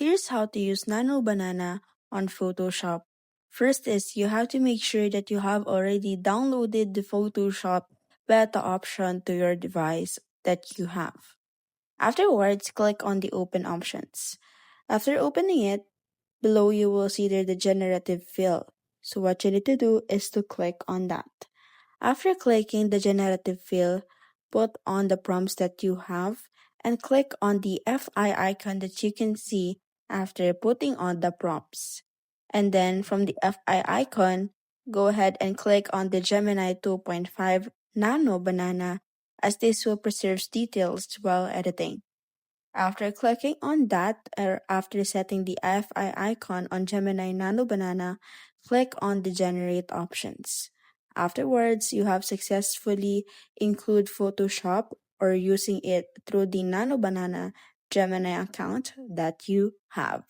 Here's how to use Nano Banana on Photoshop. First is you have to make sure that you have already downloaded the Photoshop beta option to your device that you have. Afterwards, click on the Open options. After opening it, below you will see there the generative fill. So what you need to do is to click on that. After clicking the generative fill, put on the prompts that you have and click on the FI icon that you can see after putting on the prompts. And then from the FI icon, go ahead and click on the Gemini 2.5 Nano Banana as this will preserve details while editing. After clicking on that, or after setting the FI icon on Gemini Nano Banana, click on the Generate options. Afterwards, you have successfully include Photoshop or using it through the Nano Banana Gemini account that you have.